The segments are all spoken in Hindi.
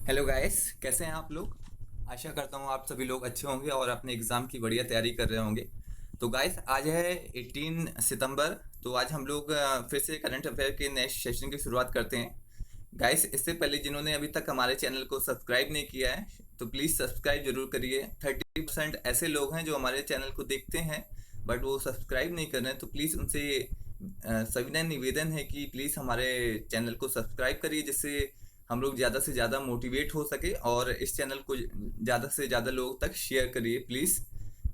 हेलो गाइस, कैसे हैं आप लोग। आशा करता हूँ आप सभी लोग अच्छे होंगे और अपने एग्ज़ाम की बढ़िया तैयारी कर रहे होंगे। तो गाइस, आज है 18 सितंबर। तो आज हम लोग फिर से करंट अफेयर के नए सेशन की शुरुआत करते हैं। गाइस, इससे पहले जिन्होंने अभी तक हमारे चैनल को सब्सक्राइब नहीं किया है तो प्लीज़ सब्सक्राइब जरूर करिए। 30% ऐसे लोग हैं जो हमारे चैनल को देखते हैं बट वो सब्सक्राइब नहीं कर रहे हैं। तो प्लीज़ उनसे सविनय निवेदन है कि प्लीज़ हमारे चैनल को सब्सक्राइब करिए, जिससे हम लोग ज़्यादा से ज़्यादा मोटिवेट हो सके और इस चैनल को ज़्यादा से ज़्यादा लोगों तक शेयर करिए प्लीज़,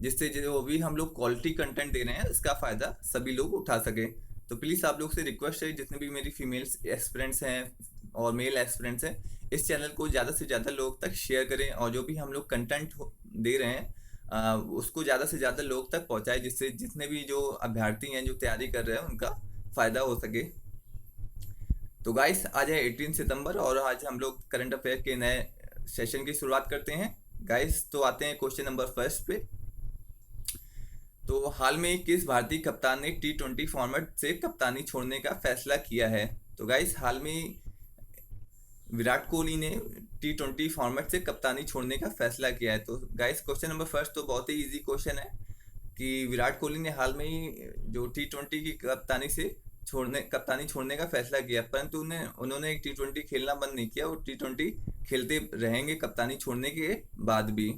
जिससे जो भी हम लोग क्वालिटी कंटेंट दे रहे हैं उसका फ़ायदा सभी लोग उठा सकें। तो प्लीज़ आप लोग से रिक्वेस्ट है, जितने भी मेरी फीमेल्स एस्पिरेंट्स हैं और मेल एस्पिरेंट्स हैं, इस चैनल को ज़्यादा से ज़्यादा लोग तक शेयर करें और जो भी हम लोग कंटेंट दे रहे हैं उसको ज़्यादा से ज़्यादा लोग तक पहुँचाएं, जिससे जितने भी जो अभ्यर्थी हैं जो तैयारी कर रहे हैं उनका फ़ायदा हो सके। तो गाइस, आज है 18 सितंबर और आज हम लोग करंट अफेयर के नए सेशन की शुरुआत करते हैं। गाइस, तो आते हैं क्वेश्चन नंबर फर्स्ट पे। तो हाल में किस भारतीय कप्तान ने T20 फॉर्मेट से कप्तानी छोड़ने का फैसला किया है। तो गाइस, हाल में विराट कोहली ने T20 फॉर्मेट से कप्तानी छोड़ने का फैसला किया है। तो गाइस, क्वेश्चन नंबर फर्स्ट तो बहुत ही इजी क्वेश्चन है कि विराट कोहली ने हाल में ही जो T20 की कप्तानी छोड़ने का फैसला किया, परंतु उन्होंने T20 खेलना बंद नहीं किया। वो T20 खेलते रहेंगे कप्तानी छोड़ने के बाद भी,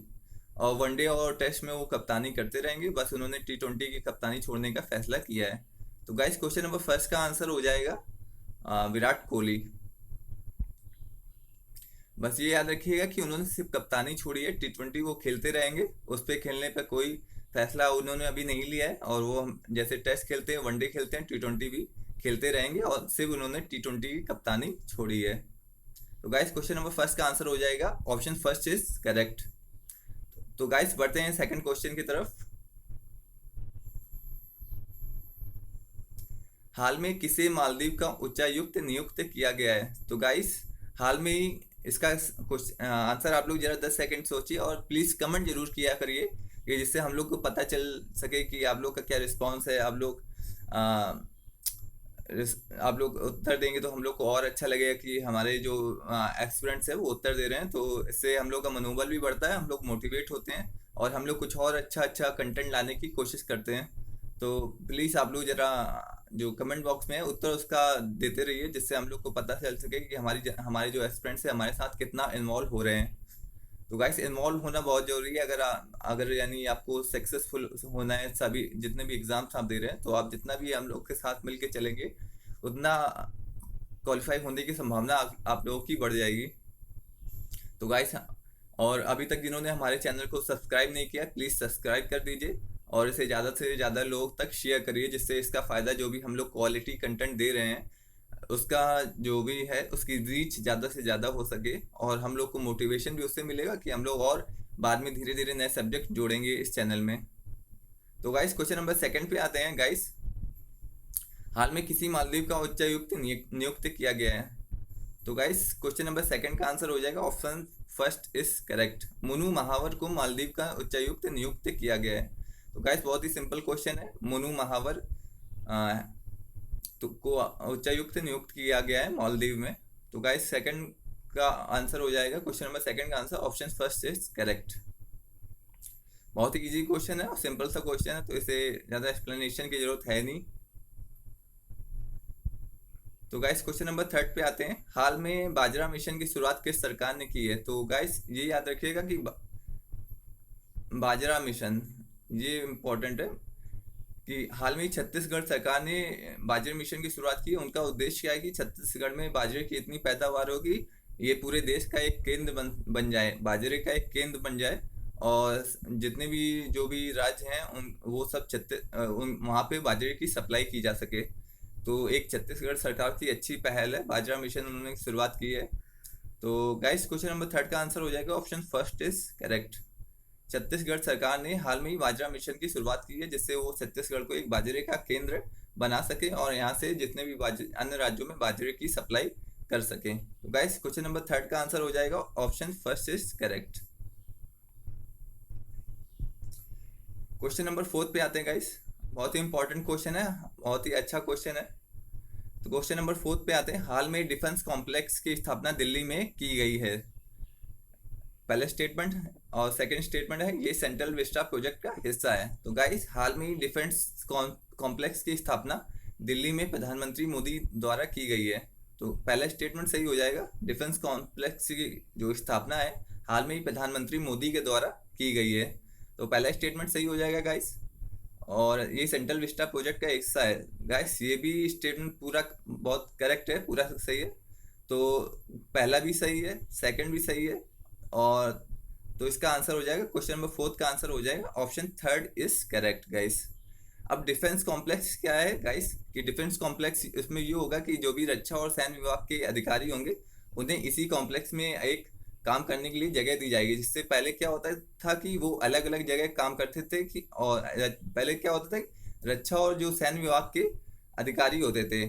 और वनडे और टेस्ट में वो कप्तानी करते रहेंगे। बस उन्होंने T20 की कप्तानी छोड़ने का फैसला किया है। तो गाइस, क्वेश्चन नंबर फर्स्ट का आंसर हो जाएगा विराट कोहली। बस ये याद रखिएगा कि उन्होंने सिर्फ कप्तानी छोड़ी है, T20 वो खेलते रहेंगे, उस पर खेलने पर कोई फैसला उन्होंने अभी नहीं लिया है। और वो जैसे टेस्ट खेलते हैं, वनडे खेलते हैं, T20 भी खेलते रहेंगे और सिर्फ उन्होंने T20 की कप्तानी छोड़ी है। तो गाइस, क्वेश्चन नंबर फर्स्ट का आंसर हो जाएगा ऑप्शन फर्स्ट इज करेक्ट। तो गाइस, बढ़ते हैं सेकंड क्वेश्चन की तरफ। हाल में किसे मालदीव का उच्चायुक्त नियुक्त किया गया है। तो गाइस, हाल में ही इसका आंसर आप लोग जरा 10 सेकंड सोचिए और प्लीज़ कमेंट जरूर किया करिए कि जिससे हम लोग को पता चल सके कि आप लोग का क्या रिस्पांस है। आप लोग उत्तर देंगे तो हम लोग को और अच्छा लगेगा कि हमारे जो एक्सपेरेंट्स है वो उत्तर दे रहे हैं। तो इससे हम लोग का मनोबल भी बढ़ता है, हम लोग मोटिवेट होते हैं और हम लोग कुछ और अच्छा अच्छा कंटेंट लाने की कोशिश करते हैं। तो प्लीज़ आप लोग ज़रा जो कमेंट बॉक्स में है उत्तर उसका देते रहिए, जिससे हम लोग को पता चल सके कि हमारे जो एस्पिरेंट्स हैं हमारे साथ कितना इन्वॉल्व हो रहे हैं। तो गाइस, इन्वॉल्व होना बहुत ज़रूरी है। अगर यानी आपको सक्सेसफुल होना है, सभी जितने भी एग्ज़ाम्स आप दे रहे हैं, तो आप जितना भी हम लोग के साथ मिल के चलेंगे उतना क्वालिफाई होने की संभावना आप लोगों की बढ़ जाएगी। तो गाइस, और अभी तक जिन्होंने हमारे चैनल को सब्सक्राइब नहीं किया, प्लीज़ सब्सक्राइब कर दीजिए और इसे ज़्यादा से ज़्यादा लोग तक शेयर करिए, जिससे इसका फ़ायदा जो भी हम लोग क्वालिटी कंटेंट दे रहे हैं उसका जो भी है उसकी रीच ज़्यादा से ज़्यादा हो सके और हम लोग को मोटिवेशन भी उससे मिलेगा कि हम लोग और बाद में धीरे धीरे नए सब्जेक्ट जोड़ेंगे इस चैनल में। तो गाइस, क्वेश्चन नंबर सेकंड पे आते हैं। गाइस, हाल में किसी मालदीव का उच्चायुक्त नियुक्त किया गया है। तो गाइस, क्वेश्चन नंबर सेकंड का आंसर हो जाएगा ऑप्शन फर्स्ट इज करेक्ट। मुनु महावर को मालदीव का उच्चायुक्त नियुक्त किया गया है। तो गाइस, बहुत ही सिंपल क्वेश्चन है। मुनु महावर तो को उच्चायुक्त नियुक्त किया गया है मालदीव में। तो गाइस, सेकंड का आंसर हो जाएगा, क्वेश्चन नंबर सेकंड का answer option first is correct. बहुत ही इजी क्वेश्चन है और सिंपल सा क्वेश्चन है, तो इसे ज़्यादा एक्सप्लेनेशन की जरूरत है नहीं। तो गाइस, क्वेश्चन नंबर थर्ड पे आते हैं। हाल में बाजरा मिशन की शुरुआत किस सरकार ने की है। तो गाइस, ये याद रखिएगा कि बाजरा मिशन ये इम्पोर्टेंट है कि हाल में ही छत्तीसगढ़ सरकार ने बाजरे मिशन की शुरुआत की। उनका उद्देश्य क्या है कि छत्तीसगढ़ में बाजरे की इतनी पैदावार होगी, ये पूरे देश का एक केंद्र बन जाए, बाजरे का एक केंद्र बन जाए और जितने भी जो भी राज्य हैं उन वो सब वहाँ पे बाजरे की सप्लाई की जा सके। तो एक छत्तीसगढ़ सरकार की अच्छी पहल है, बाजरा मिशन उन्होंने शुरुआत की है। तो गाइस, क्वेश्चन नंबर थर्ड का आंसर हो जाएगा option first is correct. Chhattisgarh सरकार ने हाल में ही बाजरा मिशन की शुरुआत की है, जिससे वो छत्तीसगढ़ को एक बाजरे का केंद्र बना सके और यहाँ से जितने भी अन्य राज्यों में बाजरे की सप्लाई कर सके। तो गाइस, क्वेश्चन नंबर थर्ड का आंसर हो जाएगा option first is correct. Question number fourth पे आते हैं। गाइस, बहुत ही इंपॉर्टेंट क्वेश्चन है, बहुत ही अच्छा क्वेश्चन है। तो क्वेश्चन नंबर फोर्थ पे आते हैं। हाल में डिफेंस कॉम्प्लेक्स की स्थापना दिल्ली में की गई है। पहला स्टेटमेंट और सेकंड स्टेटमेंट है ये सेंट्रल विस्टा प्रोजेक्ट का हिस्सा है। तो गाइस हाल में ही डिफेंस कॉम्प्लेक्स की स्थापना दिल्ली में प्रधानमंत्री मोदी द्वारा की गई है। तो पहला स्टेटमेंट सही हो जाएगा, डिफेंस कॉम्प्लेक्स की जो स्थापना है हाल में ही प्रधानमंत्री मोदी के द्वारा की गई है। तो पहला स्टेटमेंट सही हो जाएगा गाइस। और ये सेंट्रल विस्टा प्रोजेक्ट का हिस्सा है गाइस, ये भी स्टेटमेंट पूरा बहुत करेक्ट है, पूरा सही है। तो पहला भी सही है, सेकंड भी सही है, और तो इसका आंसर हो जाएगा क्वेश्चन नंबर फोर्थ का आंसर हो जाएगा option third is correct guys. अब डिफेंस कॉम्प्लेक्स क्या है गाइस कि डिफेंस कॉम्प्लेक्स इसमें ये होगा कि जो भी रक्षा और सैन्य विभाग के अधिकारी होंगे उन्हें इसी कॉम्प्लेक्स में एक काम करने के लिए जगह दी जाएगी। जिससे पहले क्या होता था कि वो अलग अलग जगह काम करते थे कि और पहले क्या होता था कि रक्षा और जो सैन्य विभाग के अधिकारी होते थे,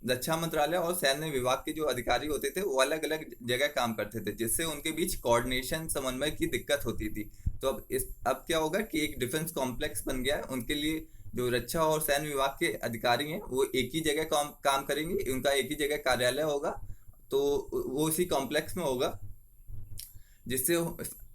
रक्षा मंत्रालय और सैन्य विभाग के जो अधिकारी होते थे वो अलग अलग जगह काम करते थे, जिससे उनके बीच कोऑर्डिनेशन समन्वय की दिक्कत होती थी। तो अब क्या होगा कि एक डिफेंस कॉम्प्लेक्स बन गया है, उनके लिए जो रक्षा और सैन्य विभाग के अधिकारी हैं वो एक ही जगह काम करेंगे, उनका एक ही जगह कार्यालय होगा, तो वो उसी कॉम्प्लेक्स में होगा। जिससे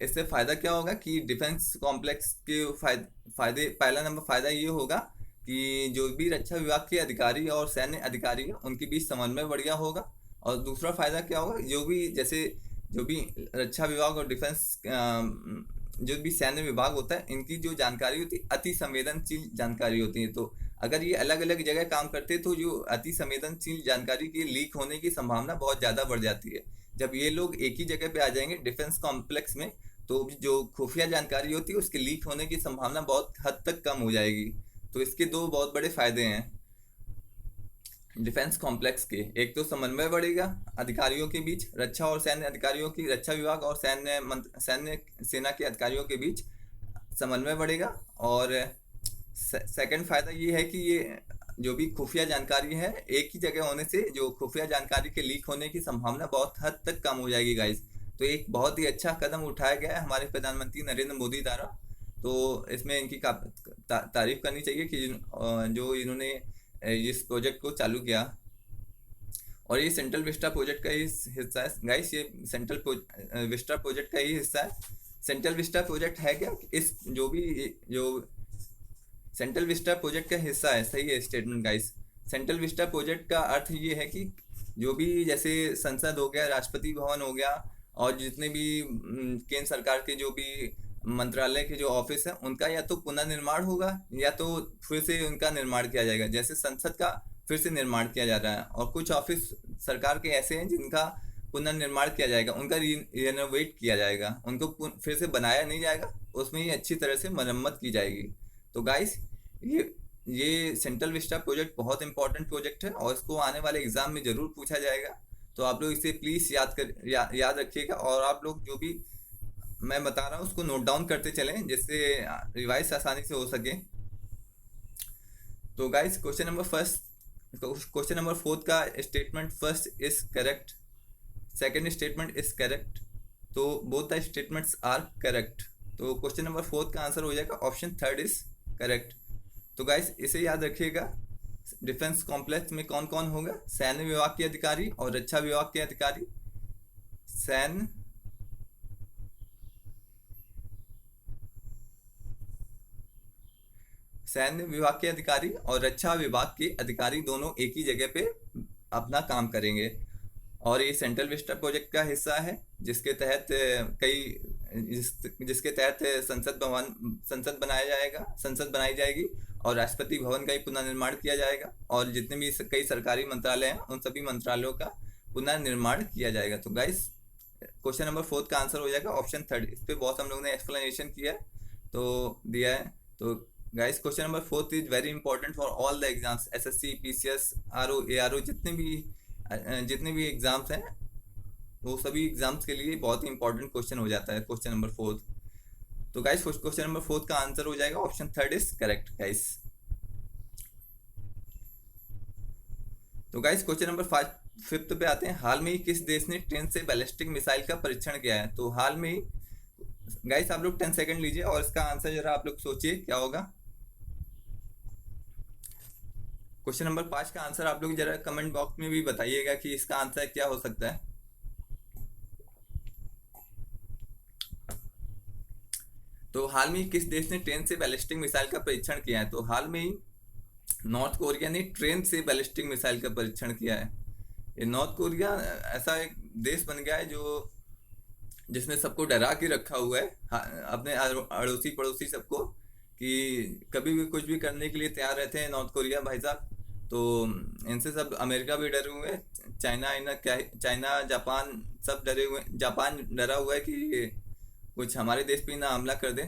इससे फ़ायदा क्या होगा कि डिफेंस कॉम्प्लेक्स के फायदे पहला नंबर फ़ायदा ये होगा कि जो भी रक्षा विभाग के अधिकारी और सैन्य अधिकारी हैं उनके बीच समन्वय बढ़िया होगा। और दूसरा फ़ायदा क्या होगा, जो भी रक्षा विभाग और डिफेंस जो भी सैन्य विभाग होता है इनकी जो जानकारी होती है अति संवेदनशील जानकारी होती है। तो अगर ये अलग अलग जगह काम करते हैं तो जो अति संवेदनशील जानकारी की लीक होने की संभावना बहुत ज़्यादा बढ़ जाती है। जब ये लोग एक ही जगह पे आ जाएंगे डिफेंस कॉम्प्लेक्स में तो जो खुफिया जानकारी होती है उसके लीक होने की संभावना बहुत हद तक कम हो जाएगी। तो इसके दो बहुत बड़े फायदे हैं डिफेंस कॉम्प्लेक्स के। एक तो समन्वय बढ़ेगा अधिकारियों के बीच, रक्षा और सैन्य अधिकारियों की, रक्षा विभाग और सैन्य सेना के अधिकारियों के बीच समन्वय बढ़ेगा। और सेकंड फायदा ये है कि ये जो भी खुफिया जानकारी है एक ही जगह होने से जो खुफिया जानकारी के लीक होने की संभावना बहुत हद तक कम हो जाएगी गाइस। तो एक बहुत ही अच्छा कदम उठाया गया है हमारे प्रधानमंत्री नरेंद्र मोदी द्वारा। तो इसमें इनकी तारीफ करनी चाहिए कि जो इन्होंने इस प्रोजेक्ट को चालू किया। और ये सेंट्रल विस्टा प्रोजेक्ट का ही हिस्सा है गाइस, ये सेंट्रल विस्टा प्रोजेक्ट का ही हिस्सा है। सेंट्रल विस्टा प्रोजेक्ट है क्या, इस जो सेंट्रल विस्टा प्रोजेक्ट का हिस्सा है, सही है statement guys. Central Vista project का अर्थ ये है कि जो भी जैसे संसद हो गया, राष्ट्रपति भवन हो गया, और जितने भी केंद्र सरकार के जो भी मंत्रालय के जो ऑफिस हैं उनका या तो पुनर्निर्माण होगा या तो फिर से उनका निर्माण किया जाएगा। जैसे संसद का फिर से निर्माण किया जा रहा है, और कुछ ऑफिस सरकार के ऐसे हैं जिनका पुनर्निर्माण किया जाएगा, उनका रिनोवेट किया जाएगा, उनको फिर से बनाया नहीं जाएगा, उसमें ही अच्छी तरह से मरम्मत की जाएगी। तो गाइस ये सेंट्रल विस्टा प्रोजेक्ट बहुत इंपॉर्टेंट प्रोजेक्ट है और इसको आने वाले एग्जाम में ज़रूर पूछा जाएगा। तो आप लोग इसे प्लीज़ याद रखिएगा, और आप लोग जो भी मैं बता रहा हूँ उसको नोट डाउन करते चलें जिससे रिवाइज आसानी से हो सके। तो गाइस क्वेश्चन नंबर फोर्थ का statement first is correct, second statement is correct, तो both the statements are correct. तो क्वेश्चन नंबर फोर्थ का आंसर हो जाएगा ऑप्शन थर्ड इज करेक्ट। तो गाइस इसे याद रखिएगा, डिफेंस कॉम्प्लेक्स में कौन कौन होगा, सैन्य विभाग के अधिकारी और रक्षा विभाग के अधिकारी, सैन्य विभाग के अधिकारी और रक्षा विभाग के अधिकारी दोनों एक ही जगह पे अपना काम करेंगे। और ये सेंट्रल विस्टा प्रोजेक्ट का हिस्सा है जिसके तहत जिसके तहत संसद बनाई जाएगी और राष्ट्रपति भवन का ही पुनर्निर्माण किया जाएगा, और जितने भी कई सरकारी मंत्रालय हैं उन सभी मंत्रालयों का पुनर्निर्माण किया जाएगा। तो गाइस क्वेश्चन नंबर फोर्थ का आंसर हो जाएगा ऑप्शन थर्ड। इस पर बहुत हम लोगों ने एक्सप्लेनेशन किया है तो दिया है। तो guys question number fourth is very important for all the exams, SSC, PCS, RO, ARO, जितने भी एग्जाम्स हैं वो सभी एग्जाम्स के लिए बहुत ही इंपॉर्टेंट क्वेश्चन हो जाता है क्वेश्चन नंबर फोर्थ। तो गाइस क्वेश्चन नंबर फोर्थ का आंसर हो जाएगा option third is correct guys. तो गाइस क्वेश्चन नंबर फिफ्थ पे आते हैं, हाल में ही किस देश ने 10 से बैलिस्टिक मिसाइल का परीक्षण किया है। तो हाल में ही गाइस आप लोग 10 सेकंड लीजिए और इसका आंसर जरा आप लोग सोचिए क्या होगा। क्वेश्चन नंबर 5 का आंसर आप लोग जरा कमेंट बॉक्स में भी बताइएगा कि इसका आंसर क्या हो सकता है। तो हाल में किस देश ने ट्रेन से बैलिस्टिक मिसाइल का परीक्षण किया है? तो हाल में ही नॉर्थ कोरिया ने ट्रेन से बैलिस्टिक मिसाइल का परीक्षण किया है। ये नॉर्थ कोरिया ऐसा एक देश बन गया है जो जिसने सबको डरा के रखा हुआ है, अपने अड़ोसी पड़ोसी सबको, कि कभी भी कुछ भी करने के लिए तैयार रहते हैं नॉर्थ कोरिया भाई साहब। तो इनसे सब अमेरिका भी डरे हुए हैं, चाइना इना क्या, चाइना जापान सब डरे हुए हैं। जापान डरा हुआ है कि कुछ हमारे देश पे ना हमला कर दे।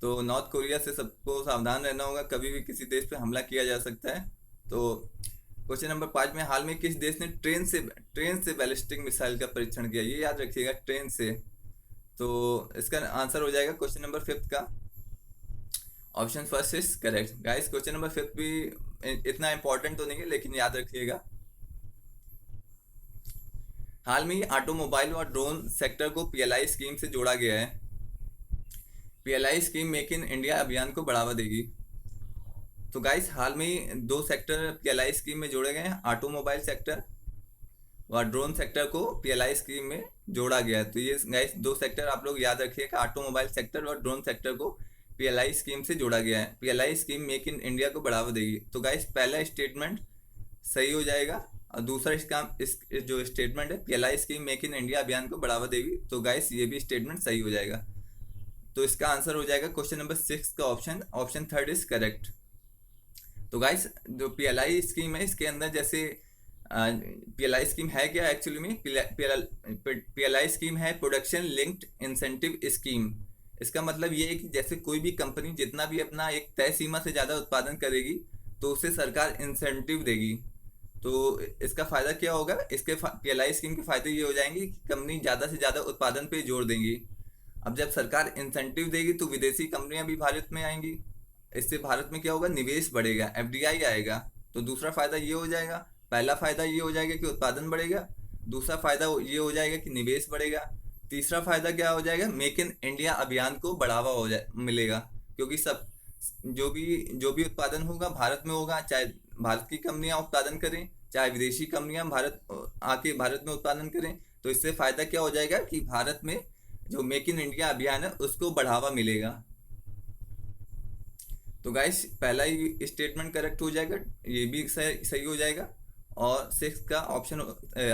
तो नॉर्थ कोरिया से सबको सावधान रहना होगा, कभी भी किसी देश पे हमला किया जा सकता है। तो क्वेश्चन नंबर 5 में हाल में किस देश ने ट्रेन से बैलिस्टिक मिसाइल का परीक्षण किया? ये याद रखिएगा, ट्रेन से। तो इसका आंसर हो जाएगा क्वेश्चन नंबर 5 का option first is correct. Guys question number 5 भी इतना इंपॉर्टेंट तो नहीं है, लेकिन याद रखिएगा। हाल में ही ऑटोमोबाइल और ड्रोन सेक्टर को पीएलआई स्कीम से जोड़ा गया है। PLI scheme make in India अभियान को बढ़ावा देगी। तो गाइस हाल में ही दो सेक्टर पीएलआई स्कीम में जोड़े गए हैं, ऑटोमोबाइल सेक्टर और ड्रोन सेक्टर को पीएलआई स्कीम में जोड़ा गया है। तो ये गाइस दो सेक्टर आप लोग याद रखिएगा, ऑटोमोबाइल सेक्टर और ड्रोन सेक्टर को पीएलआई स्कीम से जोड़ा गया है। PLI scheme make in India को बढ़ावा देगी। तो गाइस पहला स्टेटमेंट सही हो जाएगा, और दूसरा इस जो स्टेटमेंट है PLI scheme make in India अभियान को बढ़ावा देगी, तो गाइस ये भी स्टेटमेंट सही हो जाएगा। तो इसका आंसर हो जाएगा क्वेश्चन नंबर 6 का ऑप्शन थर्ड इज करेक्ट। तो गाइस जो पीएलआई स्कीम है इसके अंदर जैसे पीएलआई स्कीम है क्या एक्चुअली में? पीएलआई स्कीम है प्रोडक्शन लिंक्ड इंसेंटिव स्कीम। इसका मतलब ये है कि जैसे कोई भी कंपनी जितना भी अपना एक तय सीमा से ज़्यादा उत्पादन करेगी तो उसे सरकार इंसेंटिव देगी। तो इसका फ़ायदा क्या होगा? इसके पीएलआई स्कीम के फ़ायदे ये हो जाएंगे कि कंपनी ज़्यादा से ज़्यादा उत्पादन पे जोर देंगी। अब जब सरकार इंसेंटिव देगी तो विदेशी कंपनियां भी भारत में आएंगी, इससे भारत में क्या होगा? निवेश बढ़ेगा, एफडीआई आएगा। तो दूसरा फायदा ये हो जाएगा, पहला फायदा ये हो जाएगा कि उत्पादन बढ़ेगा, दूसरा फायदा ये हो जाएगा कि निवेश बढ़ेगा, तीसरा फायदा क्या हो जाएगा? मेक इन इंडिया अभियान को बढ़ावा हो जाए मिलेगा, क्योंकि सब जो भी उत्पादन होगा भारत में होगा, चाहे भारत की कंपनियां उत्पादन करें चाहे विदेशी कंपनियां भारत में उत्पादन करें। तो इससे फायदा क्या हो जाएगा कि भारत में जो मेक इन इंडिया अभियान है उसको बढ़ावा मिलेगा। तो गाइस पहला ही स्टेटमेंट करेक्ट हो जाएगा, ये भी सही हो जाएगा, और 6 का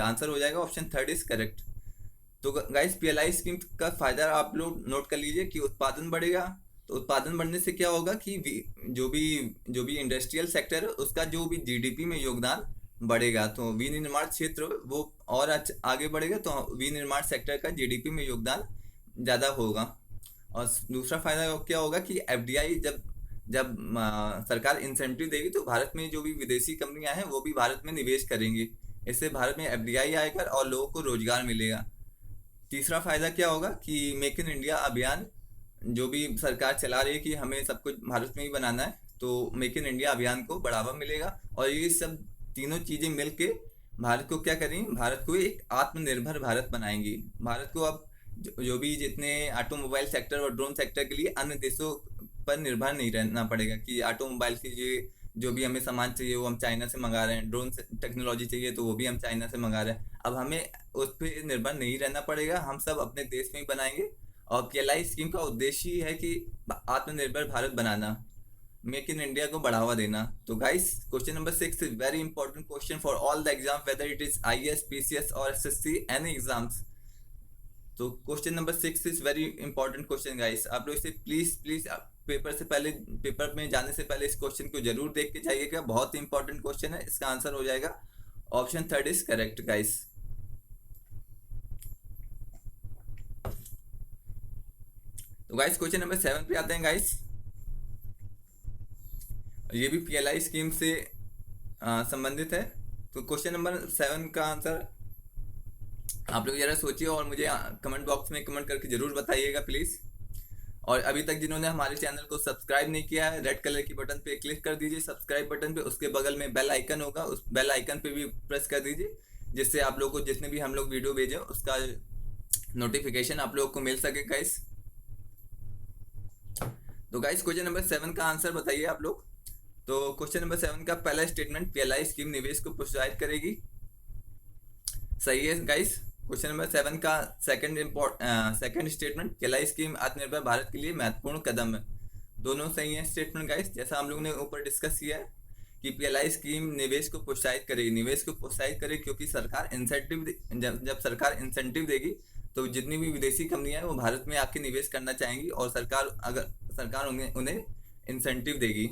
आंसर हो जाएगा ऑप्शन थर्ड इज करेक्ट। तो गाइस पीएलआई स्कीम का फायदा आप लोग नोट कर लीजिए कि उत्पादन बढ़ेगा। तो उत्पादन बढ़ने से क्या होगा कि जो भी इंडस्ट्रियल सेक्टर है उसका जो भी जीडीपी में योगदान बढ़ेगा, तो विनिर्माण क्षेत्र वो और आगे बढ़ेगा, तो विनिर्माण सेक्टर का जीडीपी में योगदान ज़्यादा होगा। और दूसरा फायदा क्या होगा कि एफडीआई जब सरकार इंसेंटिव देगी तो भारत में जो भी विदेशी कंपनियां हैं वो भी भारत में निवेश करेंगी, इससे भारत में एफडीआई आएगा और लोगों को रोजगार मिलेगा। तीसरा फायदा क्या होगा कि मेक इन इंडिया अभियान जो भी सरकार चला रही है कि हमें सब कुछ भारत में ही बनाना है, तो मेक इन इंडिया अभियान को बढ़ावा मिलेगा। और ये सब तीनों चीज़ें मिलके भारत को क्या करेंगी? भारत को एक आत्मनिर्भर भारत बनाएंगी। भारत को अब जो भी जितने ऑटोमोबाइल सेक्टर और ड्रोन सेक्टर के लिए अन्य देशों पर निर्भर नहीं रहना पड़ेगा कि ऑटोमोबाइल के लिए जो भी हमें सामान चाहिए वो हम चाइना से मंगा रहे हैं, ड्रोन टेक्नोलॉजी चाहिए तो वो भी हम चाइना से मंगा रहे हैं। अब हमें उस पर निर्भर नहीं रहना पड़ेगा, हम सब अपने देश में ही बनाएंगे। और पीएलआई स्कीम का उद्देश्य ही है कि आत्मनिर्भर भारत बनाना, मेक इन इंडिया को बढ़ावा देना। तो guys question number 6 is very important question for all the exam, whether it is IAS, PCS और एसएससी एनी एग्जाम्स। तो question number 6 is very important question guys, आप लोग इसे प्लीज पेपर में जाने से पहले इस क्वेश्चन को जरूर देख के जाइएगा, बहुत ही इंपॉर्टेंट क्वेश्चन है। इसका आंसर हो जाएगा option third is correct guys. तो गाइस क्वेश्चन नंबर 7 पे आते हैं गाइस, ये भी पीएलआई स्कीम से संबंधित है। तो क्वेश्चन नंबर 7 का आंसर आप लोग जरा सोचिए और मुझे कमेंट बॉक्स में कमेंट करके जरूर बताइएगा प्लीज़। और अभी तक जिन्होंने हमारे चैनल को सब्सक्राइब नहीं किया है, रेड कलर की बटन पे क्लिक कर दीजिए सब्सक्राइब बटन पे, उसके बगल में बेल आइकन होगा, उस बेल आइकन पे भी प्रेस कर दीजिए, जिससे आप लोग को जितने भी हम लोग वीडियो भेजें उसका नोटिफिकेशन आप लोग को मिल सके गाइस। तो गाइस क्वेश्चन नंबर 7 का आंसर बताइए आप लोग। तो क्वेश्चन नंबर 7 का पहला स्टेटमेंट, पीएलआई स्कीम निवेश को प्रोत्साहित करेगी, सही है गाइस। क्वेश्चन नंबर 7 का सेकंड स्टेटमेंट, केलाई स्कीम आत्मनिर्भर भारत के लिए महत्वपूर्ण कदम है। दोनों सही है स्टेटमेंट गाइस, जैसा हम लोग ने ऊपर डिस्कस किया है कि पीएलआई स्कीम निवेश को प्रोत्साहित करेगी, निवेश को प्रोत्साहित करे क्योंकि सरकार इंसेंटिव जब सरकार इंसेंटिव देगी तो जितनी भी विदेशी कंपनियां हैं वो भारत में आके निवेश करना चाहेंगी और सरकार उन्हें इंसेंटिव देगी।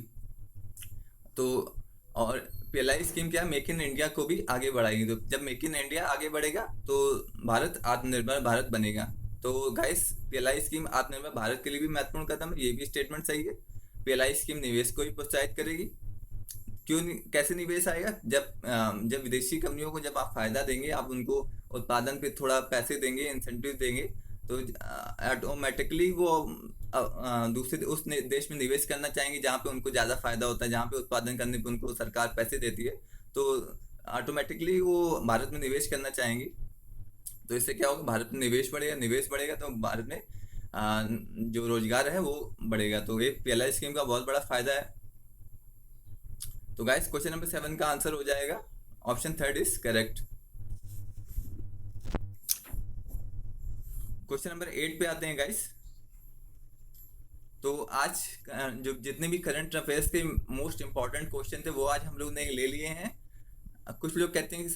तो और पीएलआई स्कीम क्या है, मेक इन इंडिया को भी आगे बढ़ाएगी। तो जब मेक इन इंडिया आगे बढ़ेगा तो भारत आत्मनिर्भर भारत बनेगा। तो गाइस पीएलआई स्कीम आत्मनिर्भर भारत के लिए भी महत्वपूर्ण कदम है, ये भी स्टेटमेंट सही है। पीएलआई स्कीम निवेश को भी प्रोत्साहित करेगी। कैसे निवेश आएगा, जब विदेशी कंपनियों को जब आप फायदा देंगे, आप उनको उत्पादन पे थोड़ा पैसे देंगे, इंसेंटिव देंगे, तो ऑटोमेटिकली वो दूसरे देश में निवेश करना चाहेंगे जहाँ पे उनको ज़्यादा फायदा होता है, जहाँ पे उत्पादन करने पे उनको सरकार पैसे देती है, तो ऑटोमेटिकली वो भारत में निवेश करना चाहेंगी। तो इससे क्या होगा, भारत में निवेश बढ़ेगा तो भारत में जो रोजगार है वो बढ़ेगा। तो ये पीएलआई स्कीम का बहुत बड़ा फायदा है। तो गाइस क्वेश्चन नंबर 7 का आंसर हो जाएगा option 3 is correct. Question number 8 पे आते हैं गाइस। तो आज जो जितने भी करंट अफेयर्स के मोस्ट इंपॉर्टेंट क्वेश्चन थे वो आज हम लोग ने ले लिए हैं। कुछ लोग कहते हैं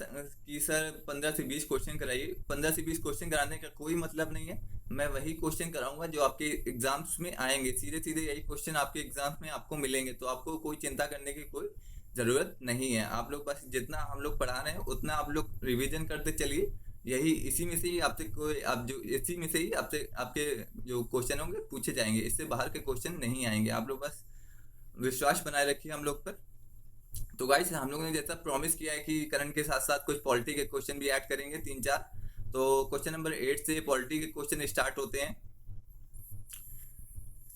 कि सर 15 से 20 क्वेश्चन कराइए। 15 से 20 क्वेश्चन कराने का कोई मतलब नहीं है। मैं वही क्वेश्चन कराऊंगा जो आपके एग्जाम्स में आएंगे, सीधे सीधे यही क्वेश्चन आपके एग्जाम्स में आपको मिलेंगे। तो आपको कोई चिंता करने की कोई ज़रूरत नहीं है। आप लोग बस जितना हम लोग पढ़ा रहे हैं उतना आप लोग रिवीजन करते चलिए। यही इसी में से ही आपसे कोई आप जो इसी में से ही आपसे आपके जो क्वेश्चन होंगे पूछे जाएंगे, इससे बाहर के क्वेश्चन नहीं आएंगे। आप लोग बस विश्वास बनाए रखिए हम लोग पर। तो गाइस हम लोगों ने जैसा प्रॉमिस किया है कि करंट के साथ साथ कुछ पॉलिटी के क्वेश्चन भी ऐड करेंगे 3-4। तो क्वेश्चन नंबर 8 से पॉलिटी के क्वेश्चन स्टार्ट होते हैं।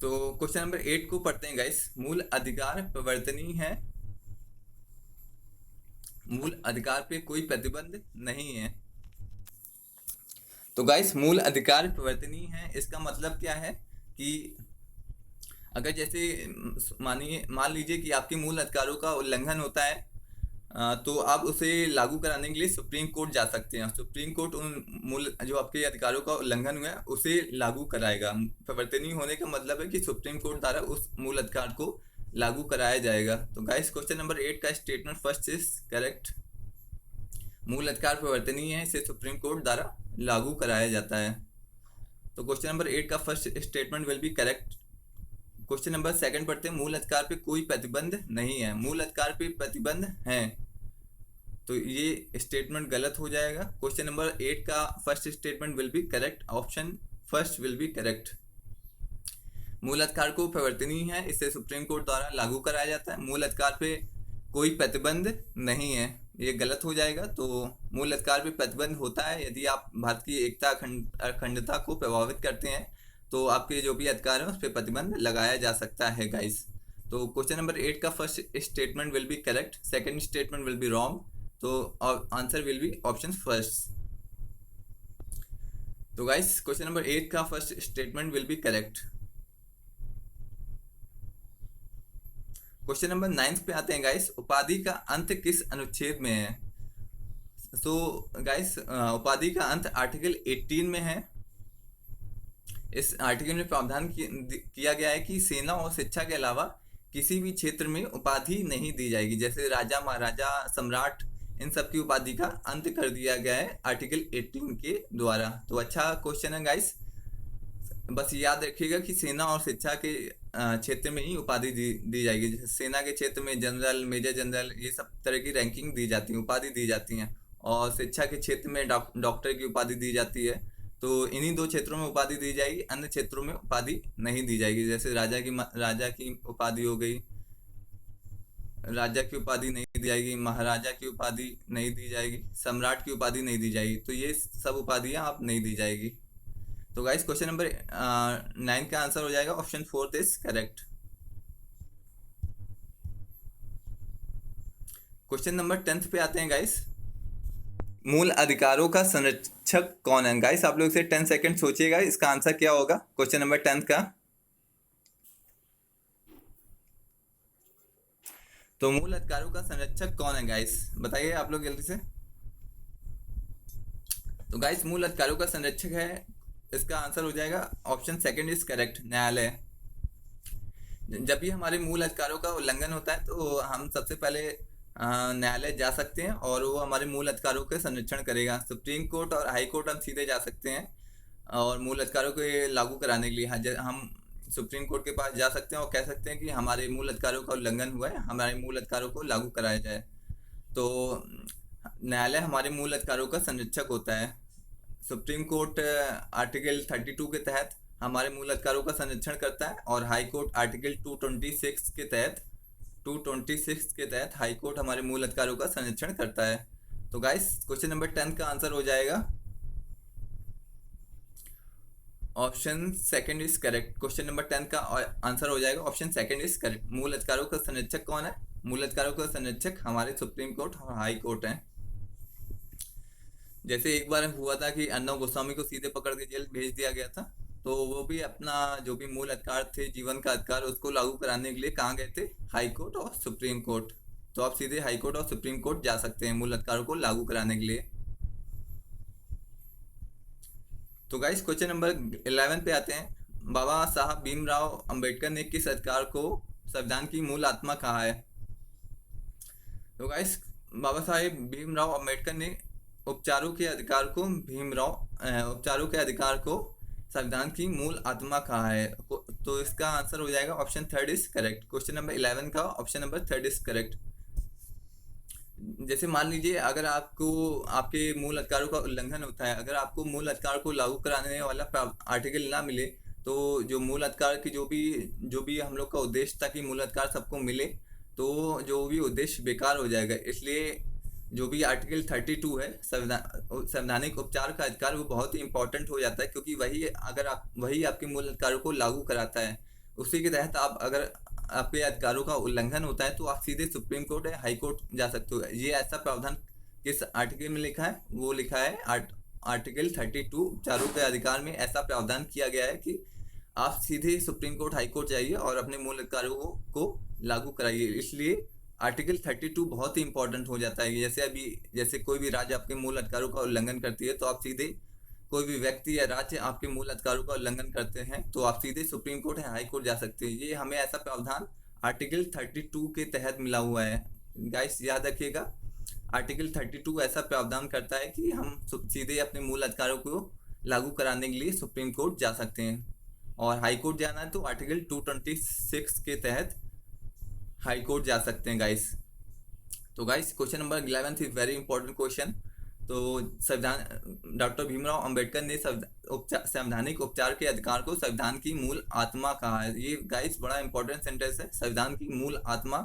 तो क्वेश्चन नंबर 8 को पढ़ते हैं गाइस। मूल अधिकार परिवर्तनीय है, मूल अधिकार पे कोई प्रतिबंध नहीं है। तो गाइस मूल अधिकार परिवर्तनीय है, इसका मतलब क्या है कि अगर जैसे मान लीजिए कि आपके मूल अधिकारों का उल्लंघन होता है, तो आप उसे लागू कराने के लिए सुप्रीम कोर्ट जा सकते हैं। सुप्रीम कोर्ट उन मूल जो आपके अधिकारों का उल्लंघन हुआ है उसे लागू कराएगा। परिवर्तनीय होने का मतलब है कि सुप्रीम कोर्ट द्वारा उस मूल अधिकार को लागू कराया जाएगा। तो गाइस क्वेश्चन नंबर 8 का स्टेटमेंट फर्स्ट इज करेक्ट। मूल अधिकार परिवर्तनीय है, इसे सुप्रीम कोर्ट द्वारा लागू कराया जाता है। तो क्वेश्चन नंबर 8 का first statement will be correct. Question number 2 पढ़ते हैं। मूल अधिकार पे कोई प्रतिबंध नहीं है, मूल अधिकार पे प्रतिबंध है, तो ये स्टेटमेंट गलत हो जाएगा। क्वेश्चन नंबर 8 का first statement will be correct, option first will be correct. मूल अधिकार को परिवर्तनीय है, इसे सुप्रीम कोर्ट द्वारा लागू कराया जाता है। मूल अधिकार पे कोई प्रतिबंध नहीं है, ये गलत हो जाएगा। तो मूल अधिकार पे प्रतिबंध होता है यदि आप भारत की एकता अखंडता को प्रभावित करते हैं, तो आपके जो भी अधिकार है उस पर प्रतिबंध लगाया जा सकता है गाइस। तो क्वेश्चन नंबर 8 का first statement will be correct, second statement will be wrong, तो answer will be option first. तो गाइस क्वेश्चन नंबर 8 का first statement will be correct. Question number 9 पे आते हैं गाइस। उपाधि का अंत किस अनुच्छेद में है? तो गाइस उपाधि का अंत आर्टिकल 18 में है। इस आर्टिकल में प्रावधान किया गया है कि सेना और शिक्षा के अलावा किसी भी क्षेत्र में उपाधि नहीं दी जाएगी। जैसे राजा, महाराजा, सम्राट, इन सब की उपाधि का अंत कर दिया गया है आर्टिकल 18 के द्वारा। तो अच्छा क्वेश्चन है गाइस, बस याद रखिएगा कि सेना और शिक्षा के क्षेत्र में ही उपाधि दी जाएगी। जैसे सेना के क्षेत्र में जनरल, मेजर जनरल, ये सब तरह की रैंकिंग दी जाती है, उपाधि दी जाती हैं। और शिक्षा के क्षेत्र में डॉक्टर की उपाधि दी जाती है। तो इन्हीं 2 क्षेत्रों में उपाधि दी जाएगी, अन्य क्षेत्रों में उपाधि नहीं दी जाएगी। जैसे राजा की उपाधि हो गई, राजा की उपाधि नहीं दी जाएगी, महाराजा की उपाधि नहीं दी जाएगी, सम्राट की उपाधि नहीं दी जाएगी। तो ये सब उपाधियां आप नहीं दी जाएगी। तो गाइस क्वेश्चन नंबर 9 का आंसर हो जाएगा option 4 is correct. Question number 10 पे आते हैं गाइस। मूल अधिकारों का संरक्षक कौन है? गाइस आप लोग से 10 सेकंड सोचिएगा, इसका आंसर क्या होगा क्वेश्चन नंबर 10 का। तो मूल अधिकारों का संरक्षक कौन है गाइस, बताइए आप लोग जल्दी से। तो गाइस मूल अधिकारों का संरक्षक है, इसका आंसर हो जाएगा ऑप्शन सेकंड इज करेक्ट, न्यायालय। जब भी हमारे मूल अधिकारों का उल्लंघन होता है तो हम सबसे पहले न्यायालय जा सकते हैं और वो हमारे मूल अधिकारों के संरक्षण करेगा। सुप्रीम कोर्ट और हाई कोर्ट हम सीधे जा सकते हैं और मूल अधिकारों को लागू कराने के लिए हम सुप्रीम कोर्ट के पास जा सकते हैं और कह सकते हैं कि हमारे मूल अधिकारों का उल्लंघन हुआ है, हमारे मूल अधिकारों को लागू कराया जाए। तो न्यायालय हमारे मूल अधिकारों का संरक्षक होता है। सुप्रीम कोर्ट आर्टिकल 32 के तहत हमारे मूल अधिकारों का संरक्षण करता है और हाई कोर्ट आर्टिकल 226 के तहत हाई कोर्ट हमारे मूल अधिकारों का संरक्षण करता है। तो गाइस क्वेश्चन नंबर 10 का आंसर हो जाएगा option second is correct. Question number 10 का आंसर हो जाएगा ऑप्शन सेकंड इज करेक्ट। मूल अधिकारों का संरक्षक कौन है? मूल अधिकारों का संरक्षक हमारे सुप्रीम कोर्ट और हाई कोर्ट है। जैसे एक बार हुआ था कि अर्नब गोस्वामी को सीधे पकड़ के जेल भेज दिया गया था, तो वो भी अपना जो भी मूल अधिकार थे, जीवन का अधिकार, उसको लागू कराने के लिए कहाँ गए थे? हाई कोर्ट और सुप्रीम कोर्ट। तो आप सीधे हाई कोर्ट और सुप्रीम कोर्ट जा सकते हैं मूल अधिकारों को लागू कराने के लिए। तो गाइस क्वेश्चन नंबर 11 पे आते हैं। बाबा साहब भीमराव अंबेडकर ने किस अधिकार को संविधान की मूल आत्मा कहा है? तो गाइस बाबा साहेब भीमराव अंबेडकर ने उपचारों के अधिकार को संविधान की मूल आत्मा कहा है। तो इसका आंसर हो जाएगा option third is correct. Question number 11 का option number third is correct. जैसे मान लीजिए अगर आपको आपके मूल अधिकारों का उल्लंघन होता है, अगर आपको मूल अधिकार को लागू कराने वाला आर्टिकल ना मिले, तो जो मूल अधिकार की जो भी हम लोग का उद्देश्य था कि मूल अधिकार सबको मिले, तो जो भी उद्देश्य बेकार हो जाएगा। इसलिए जो भी आर्टिकल 32 है संवैधानिक उपचार का अधिकार, वो बहुत ही इंपॉर्टेंट हो जाता है, क्योंकि वही आपके मूल अधिकारों को लागू कराता है। उसी के तहत आप अगर आपके अधिकारों का उल्लंघन होता है तो आप सीधे सुप्रीम कोर्ट या हाई कोर्ट जा सकते हो। ये ऐसा प्रावधान किस आर्टिकल में लिखा है? वो लिखा है आर्टिकल 32 उपचारों के अधिकार में ऐसा प्रावधान किया गया है कि आप सीधे सुप्रीम कोर्ट हाई कोर्ट जाइए और अपने मूल अधिकारों को लागू कराइए। इसलिए आर्टिकल 32 बहुत ही इंपॉर्टेंट हो जाता है। जैसे कोई भी राज्य आपके मूल अधिकारों का उल्लंघन करती है, तो आप सीधे, कोई भी व्यक्ति या राज्य आपके मूल अधिकारों का उल्लंघन करते हैं, तो आप सीधे सुप्रीम कोर्ट या हाई कोर्ट जा सकते हैं। ये हमें ऐसा प्रावधान आर्टिकल 32 के तहत मिला हुआ है। गाइस याद रखिएगा, आर्टिकल 32 ऐसा प्रावधान करता है कि हम सीधे अपने मूल अधिकारों को लागू कराने के लिए सुप्रीम कोर्ट जा सकते हैं, और हाई कोर्ट जाना है तो आर्टिकल 226 के तहत हाई कोर्ट जा सकते हैं गाइस। तो guys question number 11 is very important question. तो संविधान, डॉक्टर भीमराव अंबेडकर ने संवैधानिक उपचार के अधिकार को संविधान की मूल आत्मा कहा है। ये गाइस बड़ा इंपॉर्टेंट सेंटेंस है, संविधान की मूल आत्मा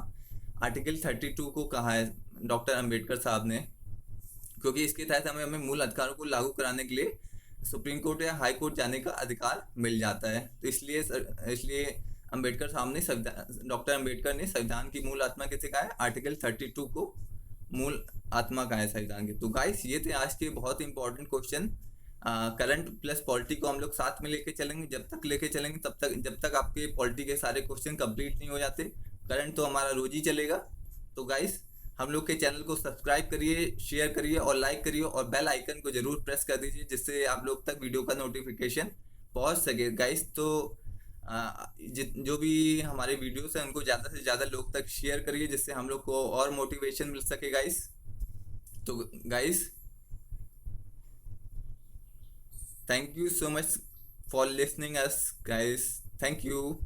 आर्टिकल 32 को कहा है डॉक्टर अंबेडकर साहब ने, क्योंकि इसके तहत हमें मूल अधिकारों को लागू कराने के लिए सुप्रीम कोर्ट या हाई कोर्ट जाने का अधिकार मिल जाता है। तो इसलिए अंबेडकर साहब ने डॉक्टर अंबेडकर ने संविधान की मूल आत्मा कैसे कहा है? आर्टिकल 32 को मूल आत्मा का है संविधान की। तो गाइस ये थे आज के बहुत ही important question. Current plus polity को हम लोग साथ में लेके चलेंगे, जब तक आपके पॉलिटी के सारे क्वेश्चन कंप्लीट नहीं हो जाते। करंट तो हमारा रोज ही चलेगा। तो गाइस हम लोग के चैनल को सब्सक्राइब करिए, शेयर करिए और लाइक करिए, और बेल आइकन को जरूर प्रेस कर दीजिए, जिससे आप लोग तक वीडियो का नोटिफिकेशन पहुंच सके गाइस। तो जो भी हमारे वीडियोस हैं उनको ज़्यादा से ज़्यादा लोग तक शेयर करिए, जिससे हम लोग को और मोटिवेशन मिल सके गाइस। तो guys thank you so much for listening us guys, thank you.